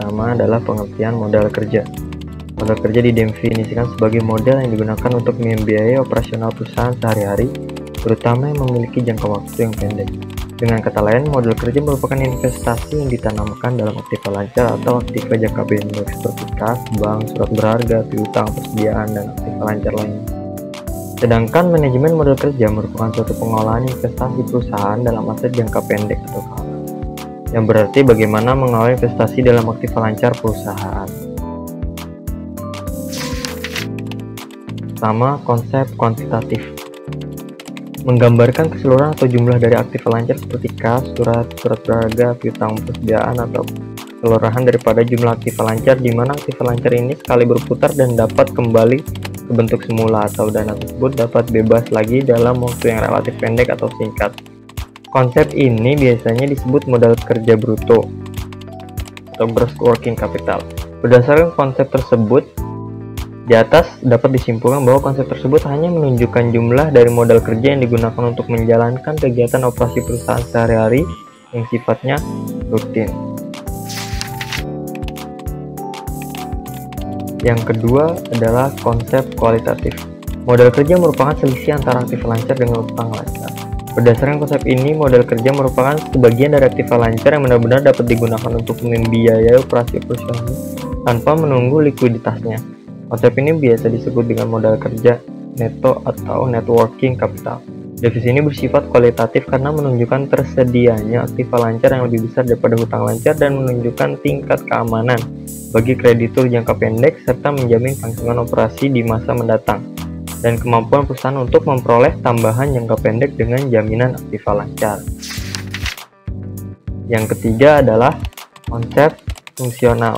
pertama adalah pengertian modal kerja. Modal kerja didefinisikan sebagai modal yang digunakan untuk membiayai operasional perusahaan sehari-hari, terutama yang memiliki jangka waktu yang pendek. Dengan kata lain, modal kerja merupakan investasi yang ditanamkan dalam aktiva lancar atau aktiva jangka pendek seperti kas, bank, surat berharga, piutang, persediaan, dan aktiva lancar lainnya. Sedangkan manajemen modal kerja merupakan suatu pengolahan investasi perusahaan dalam aset jangka pendek atau KAP, yang berarti bagaimana mengelola investasi dalam aktiva lancar perusahaan. Pertama, konsep kuantitatif. Menggambarkan keseluruhan atau jumlah dari aktiva lancar seperti kas, surat berharga, piutang, persediaan, atau keseluruhan daripada jumlah aktiva lancar, di mana aktiva lancar ini sekali berputar dan dapat kembali ke bentuk semula, atau dana tersebut dapat bebas lagi dalam waktu yang relatif pendek atau singkat. Konsep ini biasanya disebut modal kerja bruto atau gross working capital. Berdasarkan konsep tersebut, di atas dapat disimpulkan bahwa konsep tersebut hanya menunjukkan jumlah dari modal kerja yang digunakan untuk menjalankan kegiatan operasi perusahaan sehari-hari yang sifatnya rutin. Yang kedua adalah konsep kualitatif. Modal kerja merupakan selisih antara aktiva lancar dengan utang lancar. Berdasarkan konsep ini, modal kerja merupakan sebagian dari aktiva lancar yang benar-benar dapat digunakan untuk membiayai operasi perusahaan tanpa menunggu likuiditasnya. Konsep ini biasa disebut dengan modal kerja neto atau net working capital. Definisi ini bersifat kualitatif karena menunjukkan tersedianya aktiva lancar yang lebih besar daripada hutang lancar dan menunjukkan tingkat keamanan bagi kreditur jangka pendek serta menjamin kelangsungan operasi di masa mendatang dan kemampuan perusahaan untuk memperoleh tambahan jangka pendek dengan jaminan aktiva lancar. Yang ketiga adalah konsep fungsional.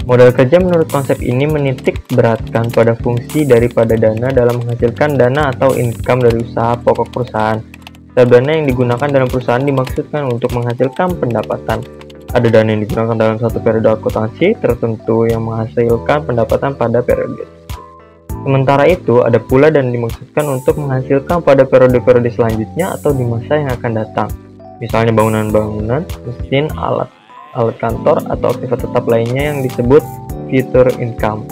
Modal kerja menurut konsep ini menitik beratkan pada fungsi daripada dana dalam menghasilkan dana atau income dari usaha pokok perusahaan. Setiap dana yang digunakan dalam perusahaan dimaksudkan untuk menghasilkan pendapatan. Ada dana yang digunakan dalam satu periode akuntansi tertentu yang menghasilkan pendapatan pada periode. Sementara itu, ada pula dana dimaksudkan untuk menghasilkan pada periode-periode selanjutnya atau di masa yang akan datang. Misalnya bangunan-bangunan, mesin, alat kantor, atau aktiva tetap lainnya yang disebut future income.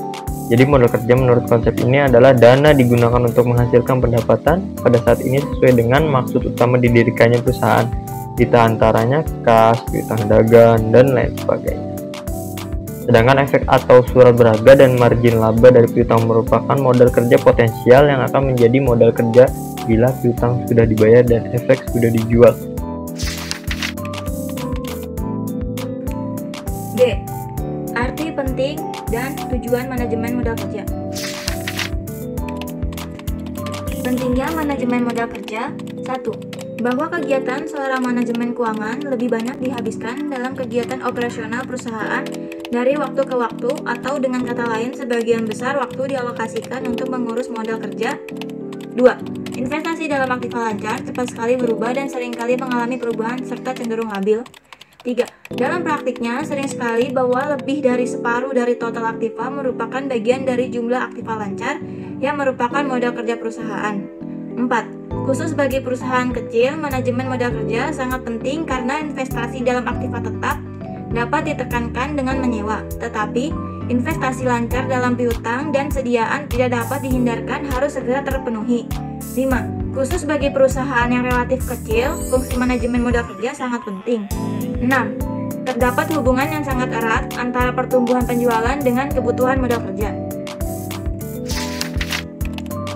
Jadi modal kerja menurut konsep ini adalah dana digunakan untuk menghasilkan pendapatan pada saat ini sesuai dengan maksud utama didirikannya perusahaan, di antaranya kas, piutang dagang, dan lain sebagainya. Sedangkan efek atau surat berharga dan margin laba dari piutang merupakan modal kerja potensial yang akan menjadi modal kerja bila piutang sudah dibayar dan efek sudah dijual. D. Arti penting dan tujuan manajemen modal kerja. Pentingnya manajemen modal kerja. 1. Bahwa kegiatan seorang manajemen keuangan lebih banyak dihabiskan dalam kegiatan operasional perusahaan dari waktu ke waktu, atau dengan kata lain sebagian besar waktu dialokasikan untuk mengurus modal kerja. 2. Investasi dalam aktiva lancar cepat sekali berubah dan seringkali mengalami perubahan serta cenderung labil. 3. Dalam praktiknya, sering sekali bahwa lebih dari separuh dari total aktiva merupakan bagian dari jumlah aktiva lancar yang merupakan modal kerja perusahaan. 4. Khusus bagi perusahaan kecil, manajemen modal kerja sangat penting karena investasi dalam aktiva tetap dapat ditekankan dengan menyewa, tetapi investasi lancar dalam piutang dan sediaan tidak dapat dihindarkan, harus segera terpenuhi. 5. Khusus bagi perusahaan yang relatif kecil, fungsi manajemen modal kerja sangat penting. 6. Terdapat hubungan yang sangat erat antara pertumbuhan penjualan dengan kebutuhan modal kerja.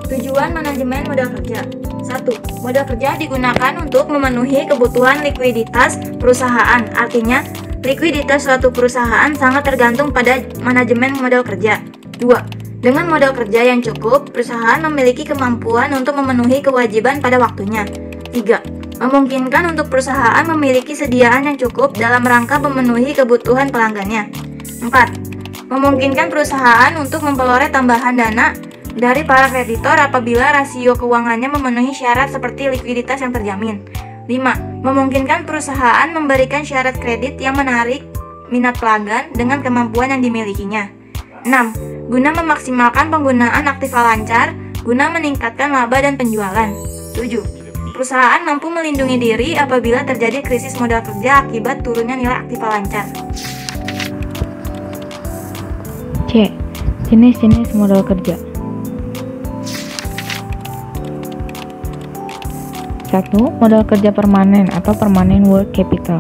Tujuan manajemen modal kerja. 1. Modal kerja digunakan untuk memenuhi kebutuhan likuiditas perusahaan. Artinya, likuiditas suatu perusahaan sangat tergantung pada manajemen modal kerja. 2. Dengan modal kerja yang cukup, perusahaan memiliki kemampuan untuk memenuhi kewajiban pada waktunya. 3. Memungkinkan untuk perusahaan memiliki sediaan yang cukup dalam rangka memenuhi kebutuhan pelanggannya. 4. Memungkinkan perusahaan untuk memperoleh tambahan dana dari para kreditor apabila rasio keuangannya memenuhi syarat seperti likuiditas yang terjamin. 5. Memungkinkan perusahaan memberikan syarat kredit yang menarik minat pelanggan dengan kemampuan yang dimilikinya. 6. Guna memaksimalkan penggunaan aktiva lancar guna meningkatkan laba dan penjualan. 7. Perusahaan mampu melindungi diri apabila terjadi krisis modal kerja akibat turunnya nilai aktiva lancar. C. Jenis-jenis modal kerja. 1. Modal kerja permanen atau permanent work capital.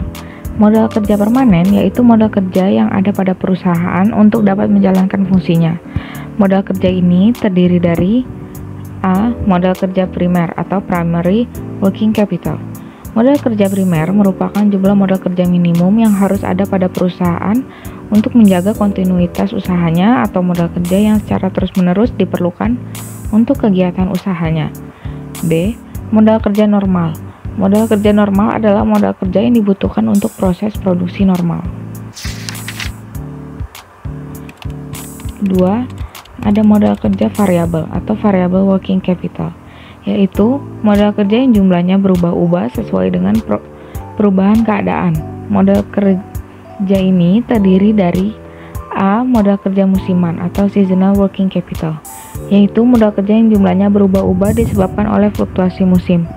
Modal kerja permanen yaitu modal kerja yang ada pada perusahaan untuk dapat menjalankan fungsinya. Modal kerja ini terdiri dari A. Modal kerja primer atau primary working capital. Modal kerja primer merupakan jumlah modal kerja minimum yang harus ada pada perusahaan untuk menjaga kontinuitas usahanya atau modal kerja yang secara terus-menerus diperlukan untuk kegiatan usahanya. B. Modal kerja normal. Modal kerja normal adalah modal kerja yang dibutuhkan untuk proses produksi normal. 2. Ada modal kerja variabel atau variable working capital, yaitu modal kerja yang jumlahnya berubah-ubah sesuai dengan perubahan keadaan. Modal kerja ini terdiri dari A. Modal kerja musiman atau seasonal working capital, yaitu modal kerja yang jumlahnya berubah-ubah disebabkan oleh fluktuasi musim.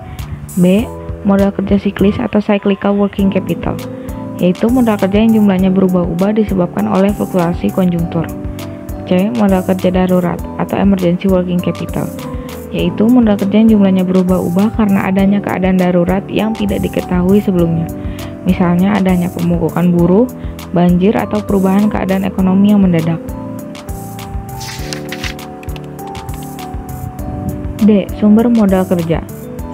B. Modal kerja siklis atau cyclical working capital, yaitu modal kerja yang jumlahnya berubah-ubah disebabkan oleh fluktuasi konjunktur. C. Modal kerja darurat atau emergency working capital, yaitu modal kerja yang jumlahnya berubah-ubah karena adanya keadaan darurat yang tidak diketahui sebelumnya, misalnya adanya pemukukan buruh, banjir, atau perubahan keadaan ekonomi yang mendadak. D. Sumber modal kerja.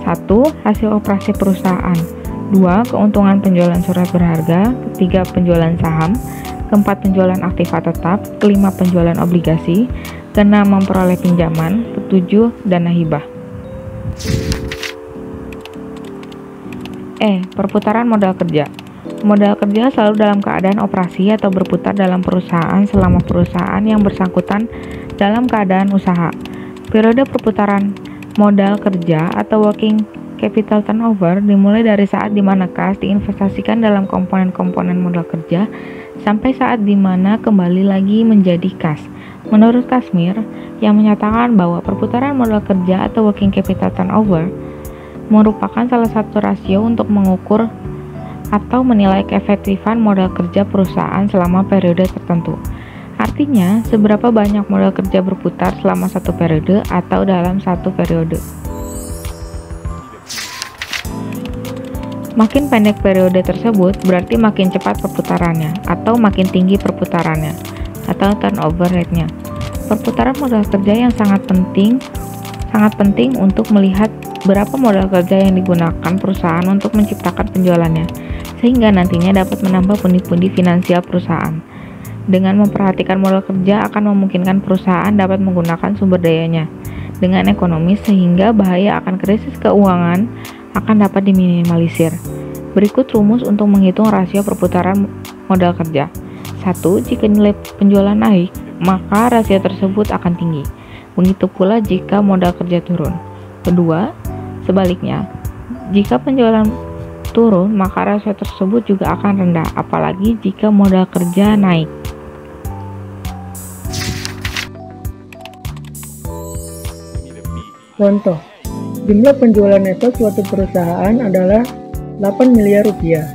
1. Hasil operasi perusahaan. 2. Keuntungan penjualan surat berharga. 3. Penjualan saham. 4. Penjualan aktiva tetap. 5. Penjualan obligasi. 6. Memperoleh pinjaman. 7. Dana hibah. E. Perputaran modal kerja. Modal kerja selalu dalam keadaan operasi atau berputar dalam perusahaan selama perusahaan yang bersangkutan dalam keadaan usaha. Periode perputaran modal kerja atau working capital turnover dimulai dari saat di mana kas diinvestasikan dalam komponen-komponen modal kerja sampai saat di mana kembali lagi menjadi kas. Menurut Kashmir, yang menyatakan bahwa perputaran modal kerja atau working capital turnover merupakan salah satu rasio untuk mengukur atau menilai keefektifan modal kerja perusahaan selama periode tertentu. Artinya, seberapa banyak modal kerja berputar selama satu periode atau dalam satu periode. Makin pendek periode tersebut, berarti makin cepat perputarannya, atau makin tinggi perputarannya, atau turnover rate-nya. Perputaran modal kerja yang sangat penting untuk melihat berapa modal kerja yang digunakan perusahaan untuk menciptakan penjualannya, sehingga nantinya dapat menambah pundi-pundi finansial perusahaan. Dengan memperhatikan modal kerja akan memungkinkan perusahaan dapat menggunakan sumber dayanya dengan ekonomis sehingga bahaya akan krisis keuangan akan dapat diminimalisir. Berikut rumus untuk menghitung rasio perputaran modal kerja. 1. Jika nilai penjualan naik, maka rasio tersebut akan tinggi. Begitu pula jika modal kerja turun. Kedua, sebaliknya, jika penjualan turun, maka rasio tersebut juga akan rendah, apalagi jika modal kerja naik. Contoh, jumlah penjualan neto suatu perusahaan adalah 8 miliar rupiah.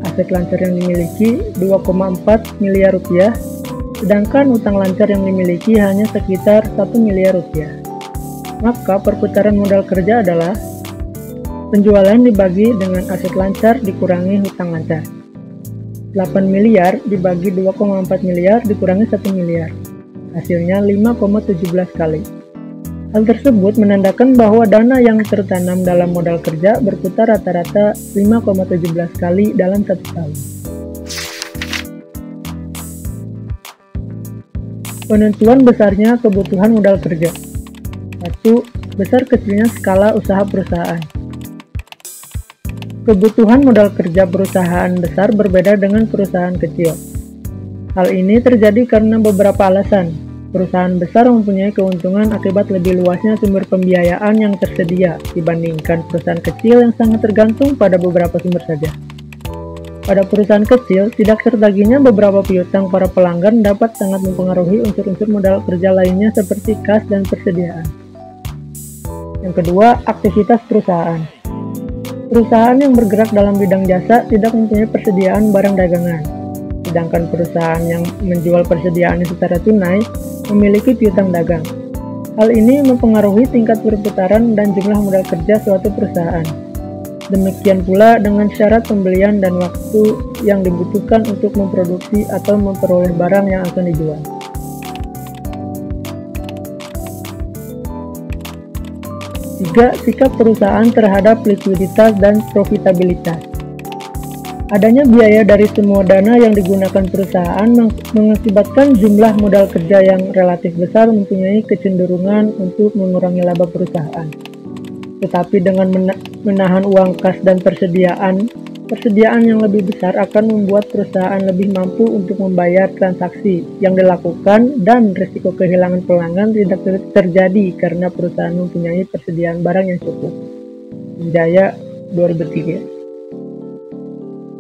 Aset lancar yang dimiliki 2,4 miliar rupiah, sedangkan utang lancar yang dimiliki hanya sekitar 1 miliar rupiah. Maka perputaran modal kerja adalah penjualan dibagi dengan aset lancar dikurangi hutang lancar. 8 miliar dibagi 2,4 miliar dikurangi 1 miliar. Hasilnya 5,17 kali. Hal tersebut menandakan bahwa dana yang tertanam dalam modal kerja berputar rata-rata 5,17 kali dalam satu tahun. Penentuan besarnya kebutuhan modal kerja. 1. Besar kecilnya skala usaha perusahaan. Kebutuhan modal kerja perusahaan besar berbeda dengan perusahaan kecil. Hal ini terjadi karena beberapa alasan. Perusahaan besar mempunyai keuntungan akibat lebih luasnya sumber pembiayaan yang tersedia dibandingkan perusahaan kecil yang sangat tergantung pada beberapa sumber saja. Pada perusahaan kecil, tidak tertaginya beberapa piutang para pelanggan dapat sangat mempengaruhi unsur-unsur modal kerja lainnya seperti kas dan persediaan. Yang kedua, aktivitas perusahaan. Perusahaan yang bergerak dalam bidang jasa tidak mempunyai persediaan barang dagangan. sedangkan perusahaan yang menjual persediaannya secara tunai memiliki piutang dagang. Hal ini mempengaruhi tingkat perputaran dan jumlah modal kerja suatu perusahaan. Demikian pula dengan syarat pembelian dan waktu yang dibutuhkan untuk memproduksi atau memperoleh barang yang akan dijual. Tiga, sikap perusahaan terhadap likuiditas dan profitabilitas. Adanya biaya dari semua dana yang digunakan perusahaan mengakibatkan jumlah modal kerja yang relatif besar mempunyai kecenderungan untuk mengurangi laba perusahaan. Tetapi dengan menahan uang kas dan persediaan yang lebih besar akan membuat perusahaan lebih mampu untuk membayar transaksi yang dilakukan dan risiko kehilangan pelanggan tidak terjadi karena perusahaan mempunyai persediaan barang yang cukup. Jaya 2003.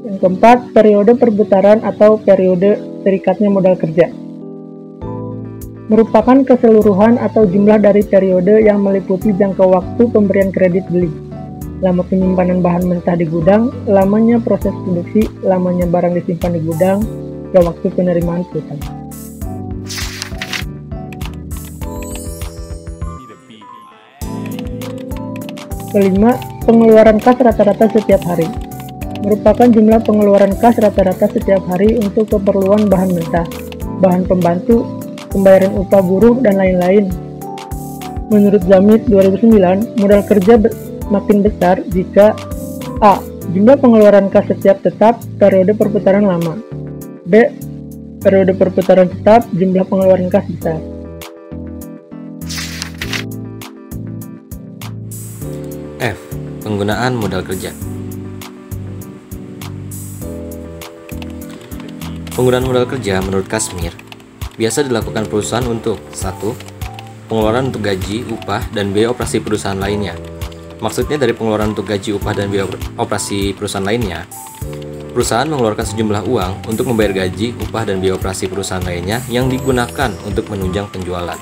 Yang keempat, periode perputaran atau periode terikatnya modal kerja. Merupakan keseluruhan atau jumlah dari periode yang meliputi jangka waktu pemberian kredit beli, lama penyimpanan bahan mentah di gudang, lamanya proses produksi, lamanya barang disimpan di gudang, dan waktu penerimaan piutang. Kelima, pengeluaran kas rata-rata setiap hari. Merupakan jumlah pengeluaran kas rata-rata setiap hari untuk keperluan bahan mentah, bahan pembantu, pembayaran upah buruh, dan lain-lain. Menurut Zamit 2009, modal kerja makin besar jika A. Jumlah pengeluaran kas setiap tetap, periode perputaran lama. B. Periode perputaran tetap, jumlah pengeluaran kas besar. F. Penggunaan modal kerja. Penggunaan modal kerja menurut Kashmir biasa dilakukan perusahaan untuk 1. Pengeluaran untuk gaji, upah, dan biaya operasi perusahaan lainnya. Maksudnya dari pengeluaran untuk gaji, upah, dan biaya operasi perusahaan lainnya, perusahaan mengeluarkan sejumlah uang untuk membayar gaji, upah, dan biaya operasi perusahaan lainnya yang digunakan untuk menunjang penjualan.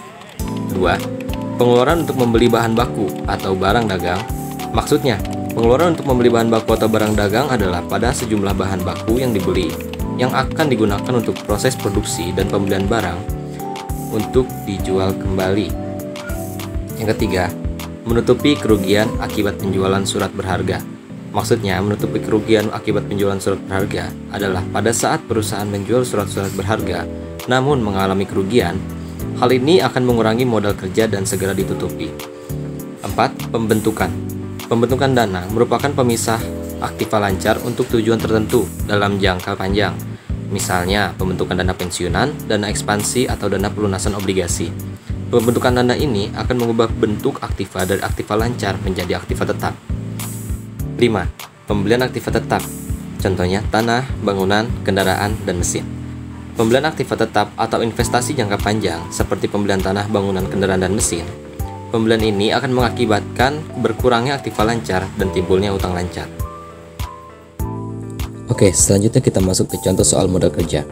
2. Pengeluaran untuk membeli bahan baku atau barang dagang. Maksudnya, pengeluaran untuk membeli bahan baku atau barang dagang adalah pada sejumlah bahan baku yang dibeli yang akan digunakan untuk proses produksi dan pembelian barang untuk dijual kembali. Yang ketiga, menutupi kerugian akibat penjualan surat berharga. Maksudnya, menutupi kerugian akibat penjualan surat berharga adalah pada saat perusahaan menjual surat-surat berharga namun mengalami kerugian, hal ini akan mengurangi modal kerja dan segera ditutupi. 4. Pembentukan. Pembentukan dana merupakan pemisah aktiva lancar untuk tujuan tertentu dalam jangka panjang. Misalnya, pembentukan dana pensiunan, dana ekspansi, atau dana pelunasan obligasi. Pembentukan dana ini akan mengubah bentuk aktiva dari aktiva lancar menjadi aktiva tetap. 5. Pembelian aktiva tetap. Contohnya tanah, bangunan, kendaraan, dan mesin. Pembelian aktiva tetap atau investasi jangka panjang seperti pembelian tanah, bangunan, kendaraan, dan mesin. Pembelian ini akan mengakibatkan berkurangnya aktiva lancar dan timbulnya utang lancar. Oke, selanjutnya kita masuk ke contoh soal modal kerja.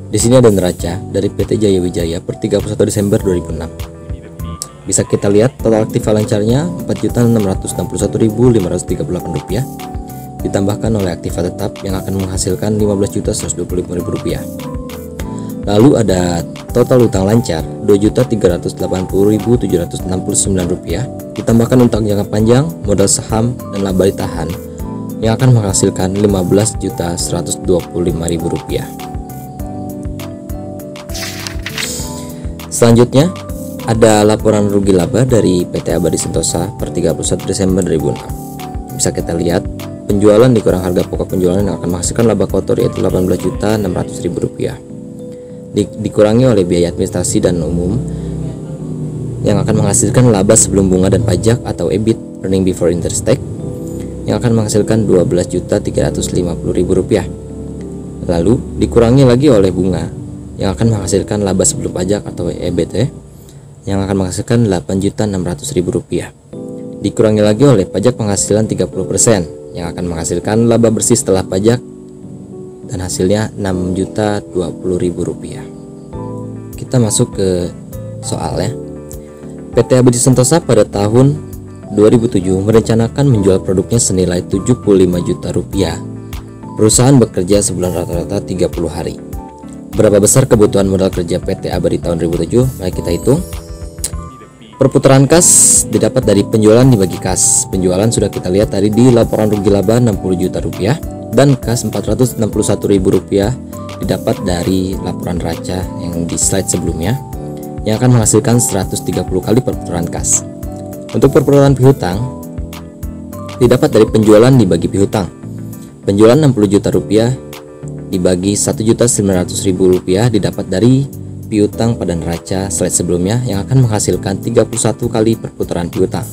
Di sini ada neraca dari PT Jaya Wijaya per 31 Desember 2006. Bisa kita lihat total aktiva lancarnya Rp4.641.538 ditambahkan oleh aktiva tetap yang akan menghasilkan Rp15.125.000. Lalu ada total utang lancar Rp2.380.769 ditambahkan utang jangka panjang, modal saham, dan laba ditahan yang akan menghasilkan Rp15.125.000. Selanjutnya ada laporan rugi laba dari PT Abadi Sentosa per 31 Desember 2006. Bisa kita lihat penjualan dikurang harga pokok penjualan yang akan menghasilkan laba kotor yaitu Rp18.600.000. Dikurangi oleh biaya administrasi dan umum yang akan menghasilkan laba sebelum bunga dan pajak atau EBIT, earning before interest tax, yang akan menghasilkan Rp12.350.000. Lalu dikurangi lagi oleh bunga yang akan menghasilkan laba sebelum pajak atau EBT yang akan menghasilkan Rp8.600.000. Dikurangi lagi oleh pajak penghasilan 30% yang akan menghasilkan laba bersih setelah pajak dan hasilnya Rp6.020.000. Kita masuk ke soalnya. PT Abadi Sentosa pada tahun 2007 merencanakan menjual produknya senilai Rp75 juta. Perusahaan bekerja sebulan rata-rata 30 hari. berapa besar kebutuhan modal kerja PT Abadi tahun 2007? Mari kita hitung. Perputaran kas didapat dari penjualan dibagi kas. Penjualan sudah kita lihat tadi di laporan rugi laba 60 juta rupiah, dan kas 461.000 rupiah didapat dari laporan neraca yang di slide sebelumnya, yang akan menghasilkan 130 kali perputaran kas. Untuk perputaran piutang didapat dari penjualan dibagi piutang. Penjualan 60 juta rupiah dibagi 1.900.000 rupiah didapat dari piutang pada neraca slide sebelumnya, yang akan menghasilkan 31 kali perputaran piutang.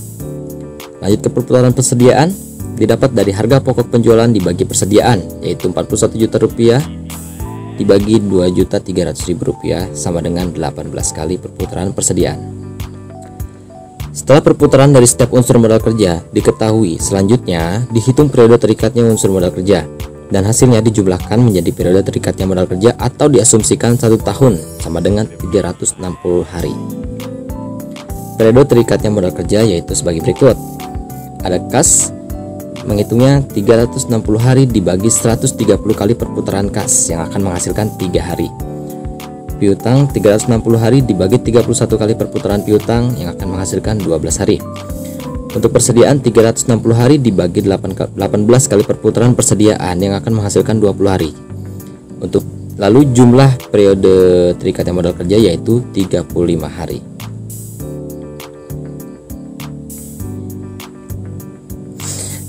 Lanjut ke perputaran persediaan, didapat dari harga pokok penjualan dibagi persediaan, yaitu 41 juta rupiah dibagi 2.300.000 rupiah sama dengan 18 kali perputaran persediaan. Setelah perputaran dari setiap unsur modal kerja diketahui, selanjutnya dihitung periode terikatnya unsur modal kerja, dan hasilnya dijumlahkan menjadi periode terikatnya modal kerja atau diasumsikan 1 tahun sama dengan 360 hari. Periode terikatnya modal kerja yaitu sebagai berikut. Ada kas, menghitungnya 360 hari dibagi 130 kali perputaran kas yang akan menghasilkan 3 hari. Piutang 360 hari dibagi 31 kali perputaran piutang yang akan menghasilkan 12 hari. Untuk persediaan 360 hari dibagi 18 kali perputaran persediaan yang akan menghasilkan 20 hari. Untuk lalu jumlah periode terikatnya modal kerja yaitu 35 hari.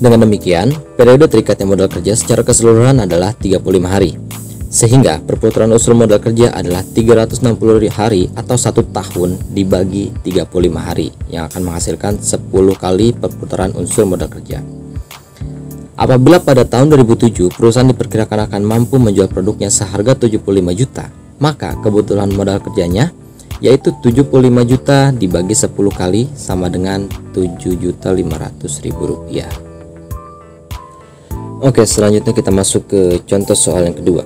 Dengan demikian, periode terikatnya modal kerja secara keseluruhan adalah 35 hari. Sehingga perputaran unsur modal kerja adalah 360 hari atau 1 tahun dibagi 35 hari yang akan menghasilkan 10 kali perputaran unsur modal kerja. Apabila pada tahun 2007 perusahaan diperkirakan akan mampu menjual produknya seharga 75 juta, maka kebutuhan modal kerjanya yaitu 75 juta dibagi 10 kali sama dengan 7.500.000 rupiah. Oke, selanjutnya kita masuk ke contoh soal yang kedua.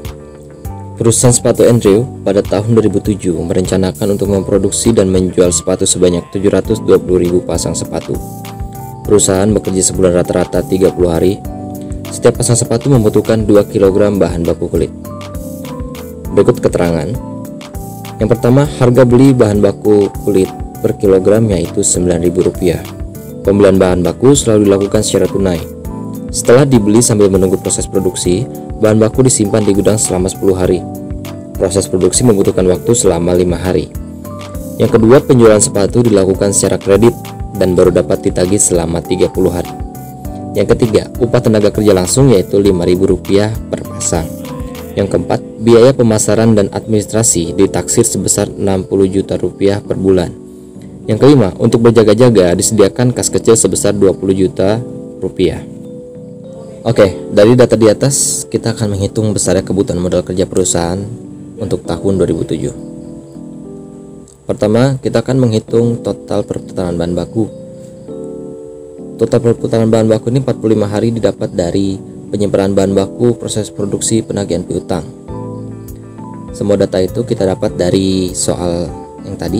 Perusahaan sepatu Andrew pada tahun 2007 merencanakan untuk memproduksi dan menjual sepatu sebanyak 720.000 pasang sepatu. Perusahaan bekerja sebulan rata-rata 30 hari. Setiap pasang sepatu membutuhkan 2 kg bahan baku kulit. Berikut keterangan. Yang pertama, harga beli bahan baku kulit per kilogram yaitu Rp9.000. Pembelian bahan baku selalu dilakukan secara tunai. Setelah dibeli sambil menunggu proses produksi, bahan baku disimpan di gudang selama 10 hari. Proses produksi membutuhkan waktu selama 5 hari. Yang kedua, penjualan sepatu dilakukan secara kredit dan baru dapat ditagih selama 30 hari. Yang ketiga, upah tenaga kerja langsung yaitu Rp5.000 per pasang. Yang keempat, biaya pemasaran dan administrasi ditaksir sebesar Rp60 juta per bulan. Yang kelima, untuk berjaga-jaga disediakan kas kecil sebesar Rp20 juta. Oke, dari data di atas kita akan menghitung besarnya kebutuhan modal kerja perusahaan untuk tahun 2007. Pertama, kita akan menghitung total perputaran bahan baku. Total perputaran bahan baku ini 45 hari didapat dari penyimpanan bahan baku, proses produksi, penagihan piutang. Semua data itu kita dapat dari soal yang tadi.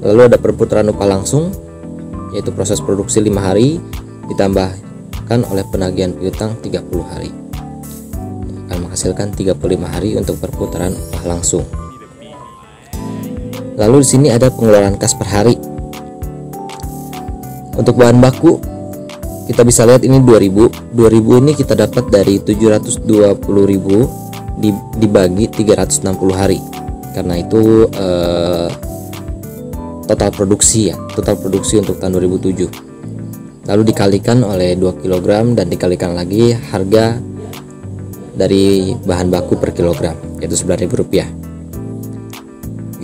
Lalu ada perputaran upah langsung, yaitu proses produksi 5 hari ditambah oleh penagihan piutang 30 hari, akan menghasilkan 35 hari untuk perputaran upah langsung. Lalu di sini ada pengeluaran kas per hari. Untuk bahan baku kita bisa lihat ini 2000 ini kita dapat dari 720.000 dibagi 360 hari, karena itu total produksi untuk tahun 2007. Lalu dikalikan oleh 2 kg dan dikalikan lagi harga dari bahan baku per kilogram yaitu Rp9.000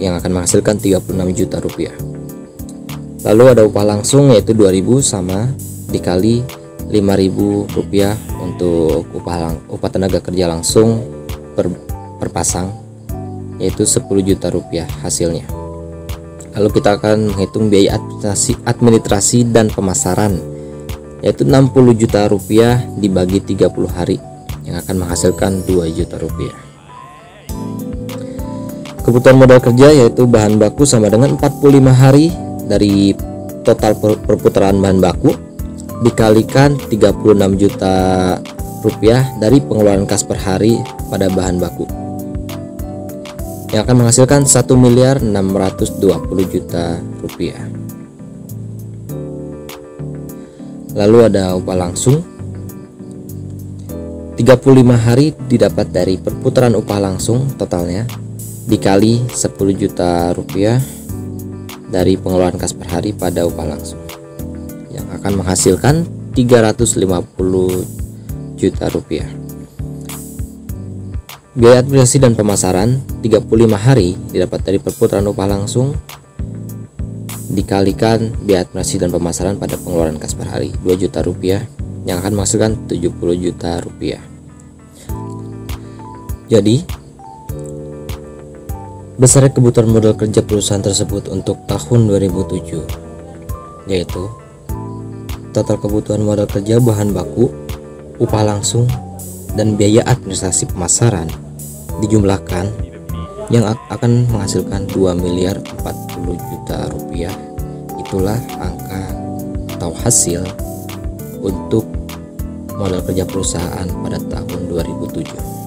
yang akan menghasilkan Rp36 juta. Lalu ada upah langsung yaitu 2.000 sama dikali Rp5.000 untuk upah tenaga kerja langsung per pasang yaitu Rp10 juta hasilnya. Lalu kita akan menghitung biaya administrasi dan pemasaran yaitu Rp60 juta dibagi 30 hari yang akan menghasilkan Rp2 juta. Kebutuhan modal kerja yaitu bahan baku sama dengan 45 hari dari total perputaran bahan baku dikalikan Rp36 juta dari pengeluaran kas per hari pada bahan baku. yang akan menghasilkan 1.620 juta rupiah. Lalu ada upah langsung. 35 hari didapat dari perputaran upah langsung totalnya dikali 10 juta rupiah dari pengeluaran kas per hari pada upah langsung, yang akan menghasilkan 350 juta rupiah. Biaya administrasi dan pemasaran 35 hari didapat dari perputaran upah langsung dikalikan biaya administrasi dan pemasaran pada pengeluaran kas per hari 2 juta rupiah, yang akan menghasilkan 70 juta rupiah. Jadi besar kebutuhan modal kerja perusahaan tersebut untuk tahun 2007 yaitu total kebutuhan modal kerja bahan baku, upah langsung, dan biaya administrasi pemasaran dijumlahkan yang akan menghasilkan 2.040 juta rupiah. Itulah angka atau hasil untuk modal kerja perusahaan pada tahun 2007.